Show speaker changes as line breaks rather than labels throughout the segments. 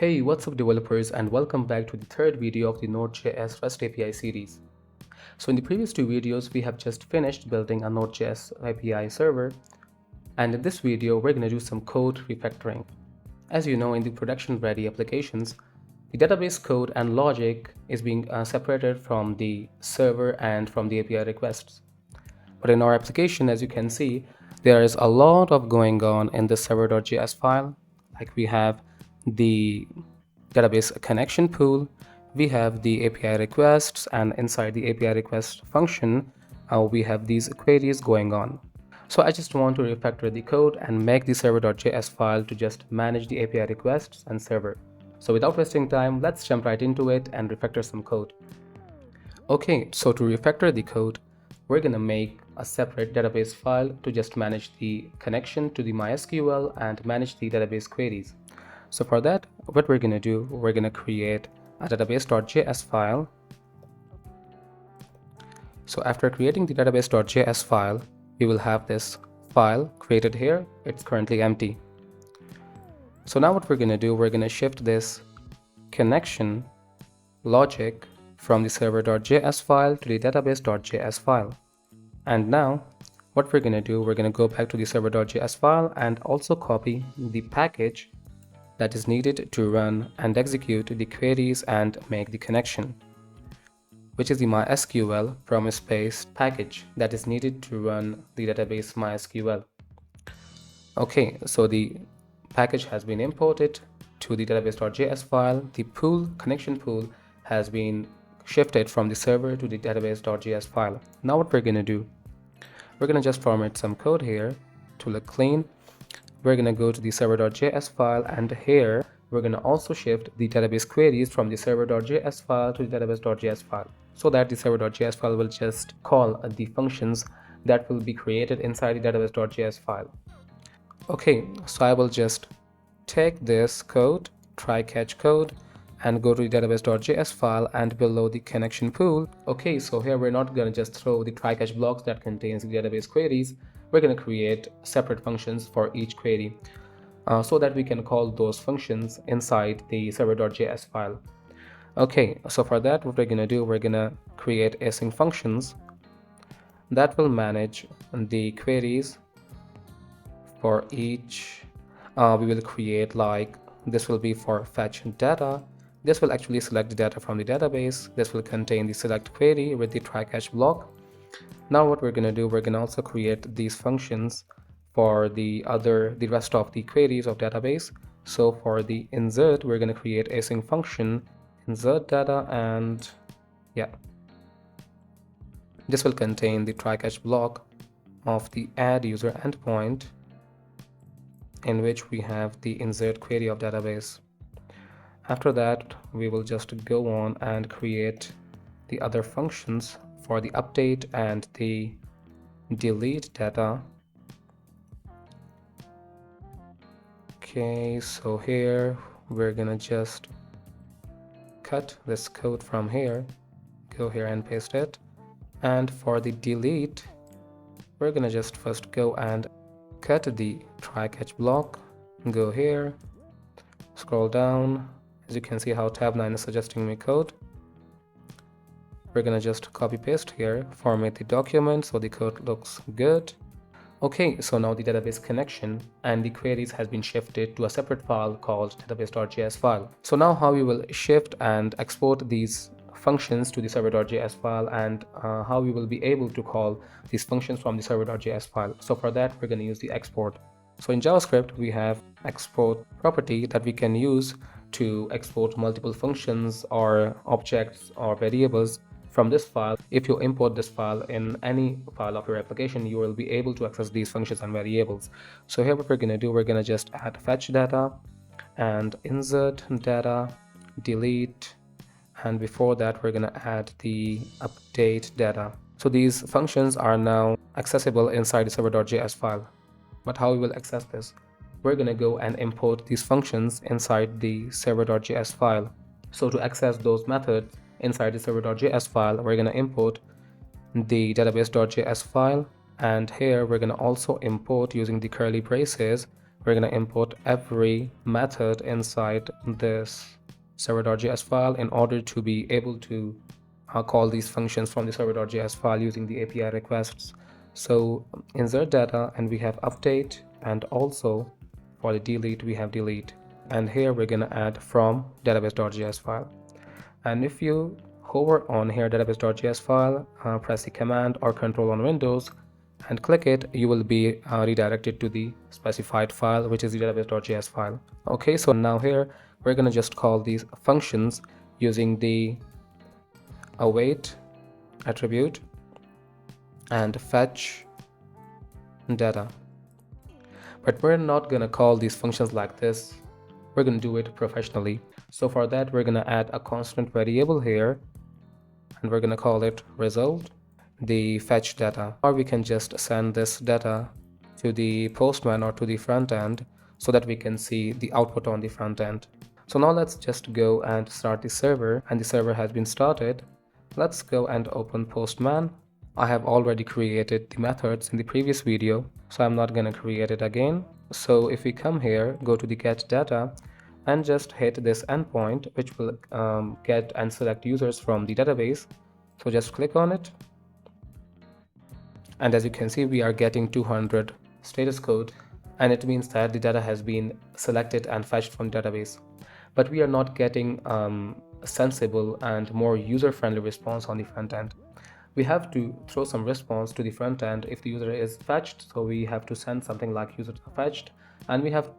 Hey, what's up developers, and welcome back to the third video of the Node.js REST API series. So in the previous two videos, we have just finished building a Node.js API server, and in this video, we're going to do some code refactoring. As you know, in the production-ready applications, the database code and logic is being separated from the server and from the API requests. But in our application, as you can see, there is a lot of going on in the server.js file. Like we have the database connection pool, we have the API requests, and inside the API request function, we have these queries going on. So I just want to refactor the code and make the server.js file to just manage the API requests and server. So without wasting time, let's jump right into it and refactor some code. Okay, so to refactor the code, we're gonna make a separate database file to just manage the connection to the MySQL and manage the database queries. So for that, what we're gonna do, we're gonna create a database.js file. So after creating the database.js file, we will have this file created here. It's currently empty. So now what we're gonna do, we're gonna shift this connection logic from the server.js file to the database.js file. And now what we're going to do, we're going to go back to the server.js file and also copy the package that is needed to run and execute the queries and make the connection, which is the MySQL promise-based package that is needed to run the database MySQL. Okay, so the package has been imported to the database.js file. The pool, connection pool, has been shifted from the server to the database.js file. Now what we're going to do, we're going to just format some code here to look clean. We're going to go to the server.js file, and here we're going to also shift the database queries from the server.js file to the database.js file, so that the server.js file will just call the functions that will be created inside the database.js file. Okay, so I will just take this code, try catch code, and go to the database.js file, and below the connection pool. Okay, so here we're not going to just throw the try catch blocks that contains the database queries. We're going to create separate functions for each query so that we can call those functions inside the server.js file. Okay, so for that, what we're going to do, we're going to create async functions that will manage the queries for each. We will create, like, this will be for fetch data. This will actually select the data from the database. This will contain the select query with the try catch block. Now what we're going to do, we're going to also create these functions for the rest of the queries of database. So for the insert, we're going to create async function insert data, and yeah, this will contain the try catch block of the add user endpoint, in which we have the insert query of database. After that, we will just go on and create the other functions for the update and the delete data. Okay, so here we're gonna just cut this code from here, go here and paste it. And for the delete, we're gonna just first go and cut the try catch block, go here, scroll down. As you can see how tab 9 is suggesting me code. We're gonna just copy paste here, format the document so the code looks good. Okay, so now the database connection and the queries has been shifted to a separate file called database.js file. So now how we will shift and export these functions to the server.js file, and how we will be able to call these functions from the server.js file. So for that, we're going to use the export. So in JavaScript, we have export property that we can use to export multiple functions or objects or variables from this file. If you import this file in any file of your application, you will be able to access these functions and variables. So here what we're going to do, we're going to just add fetch data and insert data, delete, and before that we're going to add the update data. So these functions are now accessible inside the server.js file. But how we will access this? We're going to go and import these functions inside the server.js file. So to access those methods inside the server.js file, we're going to import the database.js file, and here we're going to also import, using the curly braces, we're going to import every method inside this server.js file in order to be able to call these functions from the server.js file using the API requests. So insert data, and we have update, and also for the delete we have delete, and here we're going to add from database.js file. And if you hover on here database.js file, press the command or control on Windows and click it, you will be redirected to the specified file, which is the database.js file. Okay, so now here we're going to just call these functions using the await attribute and fetch data. But we're not going to call these functions like this. We're going to do it professionally. So for that, we're going to add a constant variable here, and we're going to call it result, the fetch data. Or we can just send this data to the postman or to the front end so that we can see the output on the front end. So now let's just go and start the server, and the server has been started. Let's go and open postman. I have already created the methods in the previous video, so I'm not going to create it again. So if we come here, go to the get data and just hit this endpoint, which will get and select users from the database. So just click on it, and as you can see, we are getting 200 status code, and it means that the data has been selected and fetched from the database. But we are not getting sensible and more user-friendly response on the front end. We have to throw some response to the front end if the user is fetched, so we have to send something like user fetched, and we have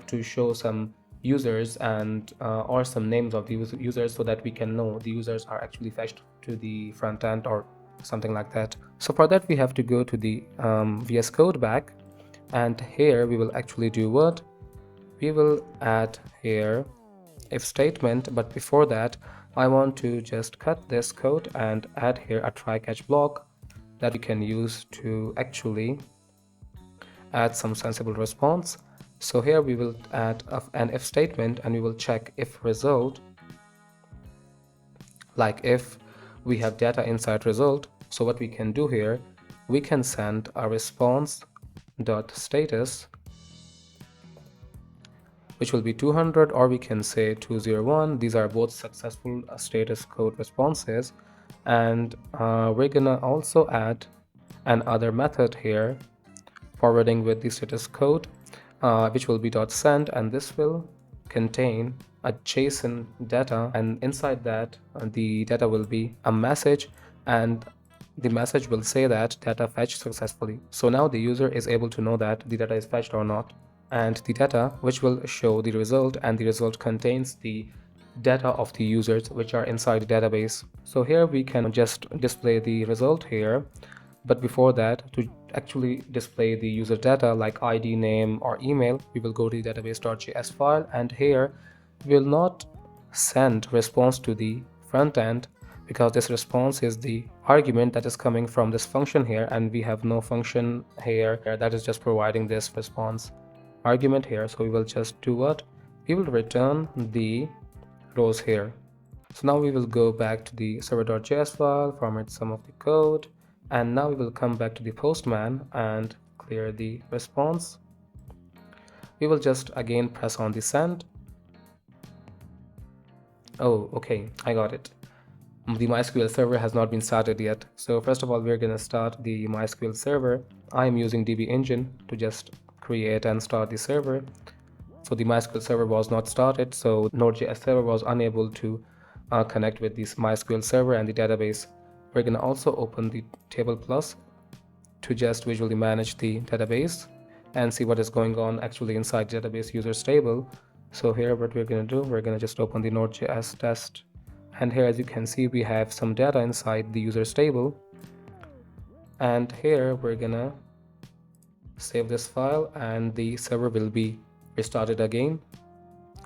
to show some users and or some names of the users so that we can know the users are actually fetched to the front end or something like that. So for that, we have to go to the VS Code back, and here we will actually do what? We will add here if statement, but before that I want to just cut this code and add here a try catch block that we can use to actually add some sensible response. So here we will add an if statement, and we will check if result, like if we have data inside result. So what we can do here, we can send a response dot status, which will be 200, or we can say 201. These are both successful status code responses. And we're gonna also add another method here, forwarding with the status code, which will be .send, and this will contain a JSON data, and inside that the data will be a message, and the message will say that data fetched successfully. So now the user is able to know that the data is fetched or not, and the data which will show the result, and the result contains the data of the users which are inside the database. So here we can just display the result here, but before that, to actually display the user data like ID, name or email, we will go to the database.js file, and here we will not send response to the front end because this response is the argument that is coming from this function here, and we have no function here that is just providing this response argument here. So we will just do what? We will return the rows here. So now we will go back to the server.js file, format some of the code, and now we will come back to the postman and clear the response. We will just again press on the send. Oh, okay, I got it. The MySQL server has not been started yet. So first of all, we're going to start the MySQL server. I'm using DB engine to just create and start the server. So the MySQL server was not started, so Node.js server was unable to connect with this MySQL server and the database. We're going to also open the table plus to just visually manage the database and see what is going on actually inside the database users table. So here what we're going to do, we're going to just open the Node.js test, and here as you can see we have some data inside the users table, and here we're gonna save this file, and the server will be restarted again.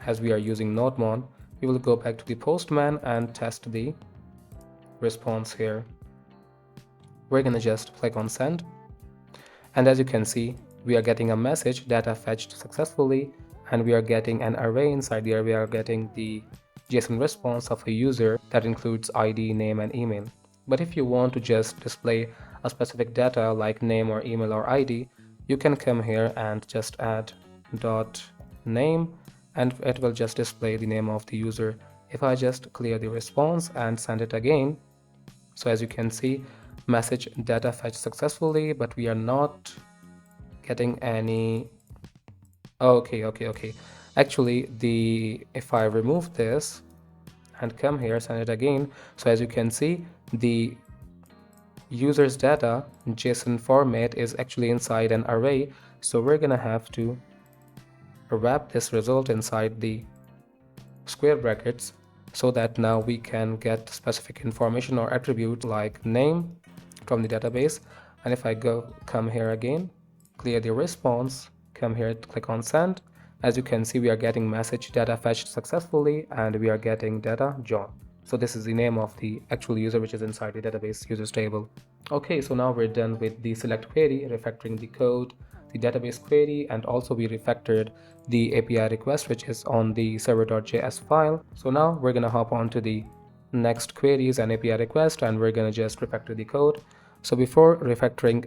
As we are using NodeMon, we will go back to the postman and test the response here. We're gonna just click on send, and as you can see we are getting a message, data fetched successfully, and we are getting an array. Inside the array we are getting the JSON response of a user that includes ID, name and email. But if you want to just display a specific data like name or email or ID, you can come here and just add dot name, and it will just display the name of the user. If I just clear the response and send it again, so as you can see, message data fetched successfully, but we are not getting any. Okay. Actually, if I remove this and come here, send it again, so as you can see, the user's data JSON format is actually inside an array. So we're gonna have to wrap this result inside the square brackets so that now we can get specific information or attribute like name from the database. And if I come here again, clear the response, come here, click on send, as you can see, we are getting message data fetched successfully and we are getting data John. So this is the name of the actual user which is inside the database users table. Okay, so now we're done with the select query, refactoring the code, the database query, and also we refactored the API request which is on the server.js file. So now we're gonna hop on to the next queries and API request, and we're gonna just refactor the code. So before refactoring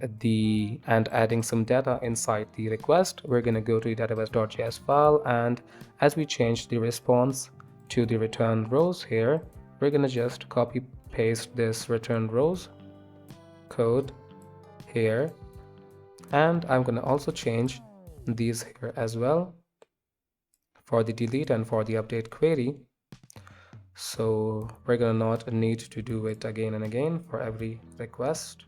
and adding some data inside the request, we're gonna go to the database.js file, and as we change the response to the return rows here, we're gonna just copy paste this return rows code here, and I'm gonna also change these here as well for the delete and for the update query. So we're gonna not need to do it again and again for every request.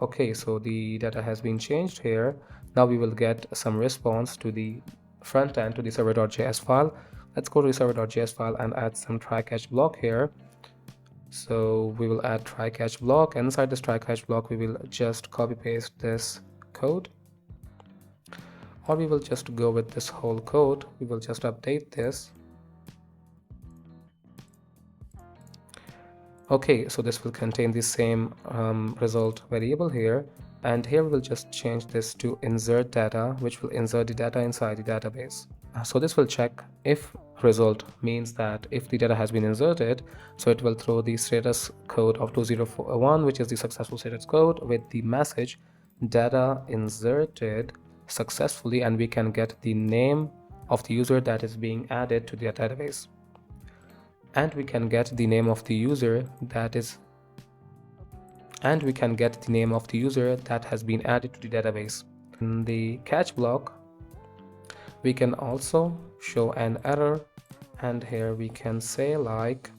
Okay, so the data has been changed here. Now we will get some response to the front end, to the server.js file. Let's go to the server.js file and add some try catch block here. So we will add try catch block. Inside this try catch block, we will just copy paste this code, or we will just go with this whole code. We will just update this. Okay, so this will contain the same result variable here, and here we will just change this to insert data, which will insert the data inside the database. So this will check if result means that if the data has been inserted, so it will throw the status code of 2041, which is the successful status code, with the message data inserted successfully, and we can get the name of the user that is being added to the database, and we can get the name of the user that has been added to the database. In the catch block, we can also show an error, and here we can say like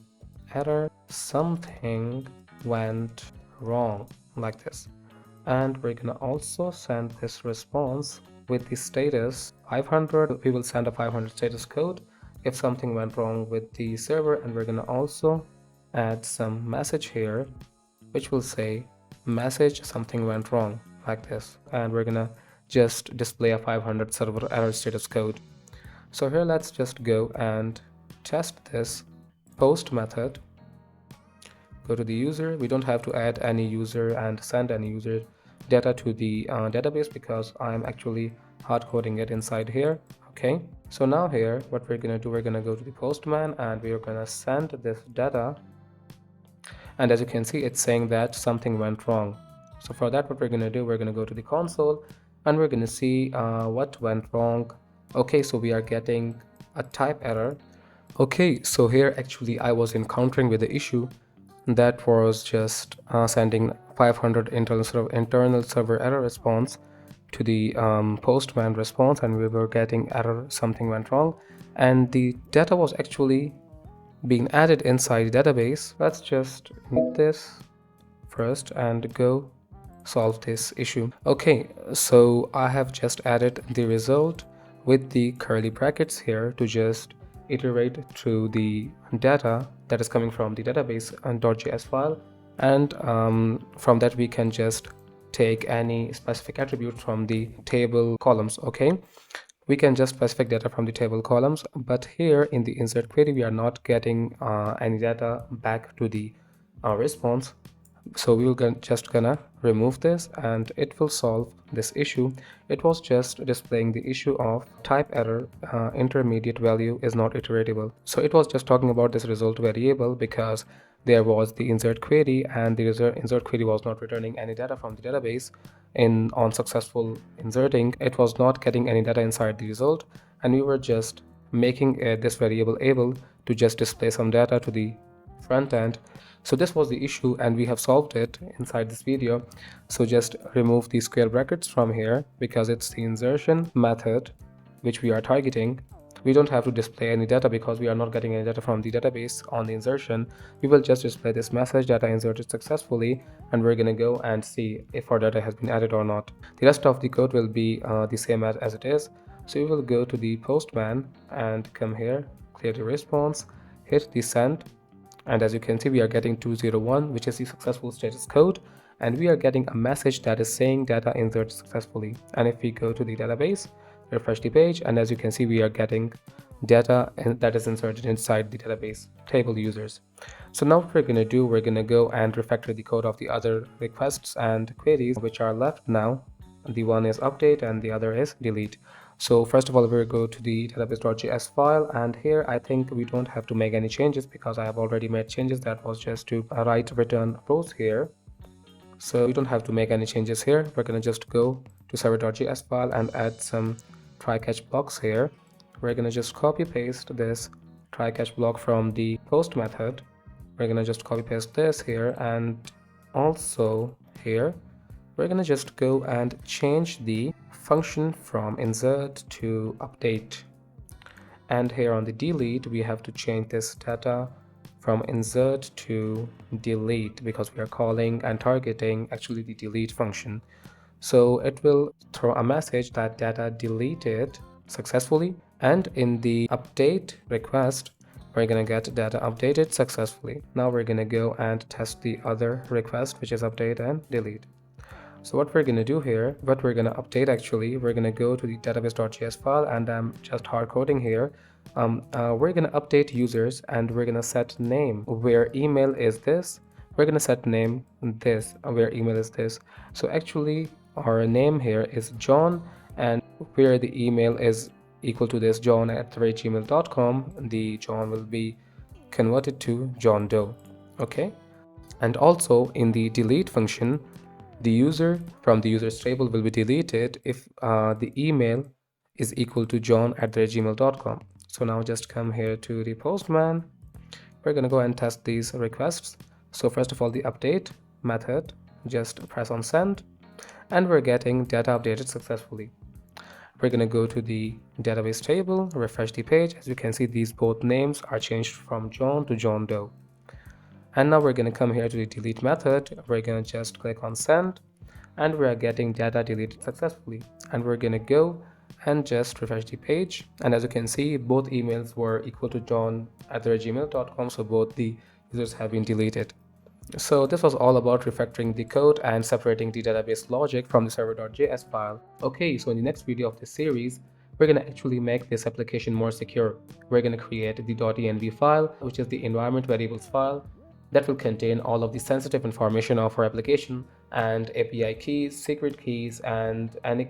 error something went wrong, like this. And we're gonna also send this response with the status 500. We will send a 500 status code if something went wrong with the server, and we're gonna also add some message here which will say message something went wrong, like this, and we're gonna just display a 500 server error status code. So here let's just go and test this post method. Go to the user. We don't have to add any user and send any user data to the database because I'm actually hard coding it inside here. Okay, so now here what we're gonna do, we're gonna go to the postman and we're gonna send this data, and as you can see it's saying that something went wrong. So for that, what we're gonna do, we're gonna go to the console and we're gonna see what went wrong. Okay, so we are getting a type error. Okay, so here actually I was encountering with the issue that was just sending 500 internal server error response to the postman response, and we were getting error something went wrong, and the data was actually being added inside the database. Let's just need this first and go solve this issue. Okay, so I have just added the result with the curly brackets here to just iterate through the data that is coming from the database and .js file, and from that we can just take any specific attribute from the table columns. Okay, we can just specify data from the table columns, but here in the insert query we are not getting any data back to the response. So we will just gonna remove this and it will solve this issue. It was just displaying the issue of type error, intermediate value is not iteratable. So it was just talking about this result variable because there was the insert query and the insert query was not returning any data from the database, on successful inserting, it was not getting any data inside the result, and we were just making this variable able to just display some data to the front end. So this was the issue, and we have solved it inside this video. So just remove the square brackets from here because it's the insertion method which we are targeting. We don't have to display any data because we are not getting any data from the database on the insertion. We will just display this message, data inserted successfully, and we're going to go and see if our data has been added or not. The rest of the code will be the same as it is. So we will go to the postman and come here, create a response, hit the send, and as you can see we are getting 201, which is the successful status code, and we are getting a message that is saying data inserted successfully. And if we go to the database, refresh the page, and as you can see we are getting data that is inserted inside the database table users. So now what we're going to do, we're going to go and refactor the code of the other requests and queries which are left now. The one is update and the other is delete. So first of all, we'll go to the database.js file, and here I think we don't have to make any changes because I have already made changes. That was just to write return rows here. So we don't have to make any changes here. We're going to just go to server.js file and add some try catch blocks here. We're going to just copy paste this try catch block from the post method. We're going to just copy paste this here, and also here we're going to just go and change the function from insert to update. And here on the delete we have to change this data from insert to delete because we are calling and targeting actually the delete function. So it will throw a message that data deleted successfully, and in the update request we're going to get data updated successfully. Now we're going to go and test the other request, which is update and delete. So what we're going to do here, what we're going to update actually, we're going to go to the database.js file, and I'm just hard coding here. We're going to update users, and we're going to set name where email is this. We're going to set name this where email is this. So actually our name here is John, and where the email is equal to this john@gmail.com, the John will be converted to John Doe. Okay, and also in the delete function, the user from the users table will be deleted if the email is equal to john@gmail.com. So now just come here to the postman. We're going to go and test these requests. So first of all, the update method, just press on send, and we're getting data updated successfully. We're going to go to the database table, refresh the page. As you can see, these both names are changed from John to John Doe. And now we're going to come here to the delete method. We're going to just click on send, and we are getting data deleted successfully. And we're going to go and just refresh the page, and as you can see both emails were equal to john@gmail.com, so both the users have been deleted. So this was all about refactoring the code and separating the database logic from the server.js file. Okay, so in the next video of this series, we're going to actually make this application more secure. We're going to create the .env file, which is the environment variables file that will contain all of the sensitive information of our application, and API keys, secret keys, and any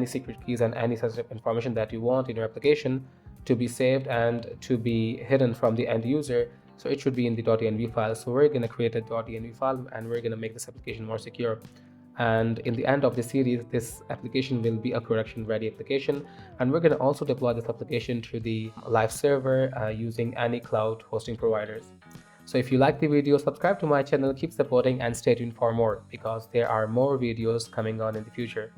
secret keys and any sensitive information that you want in your application to be saved and to be hidden from the end user. So it should be in the .env file. So we're going to create a .env file, and we're going to make this application more secure. And in the end of the series, this application will be a production ready application, and we're going to also deploy this application to the live server using any cloud hosting providers. So if you like the video, subscribe to my channel, keep supporting, and stay tuned for more because there are more videos coming on in the future.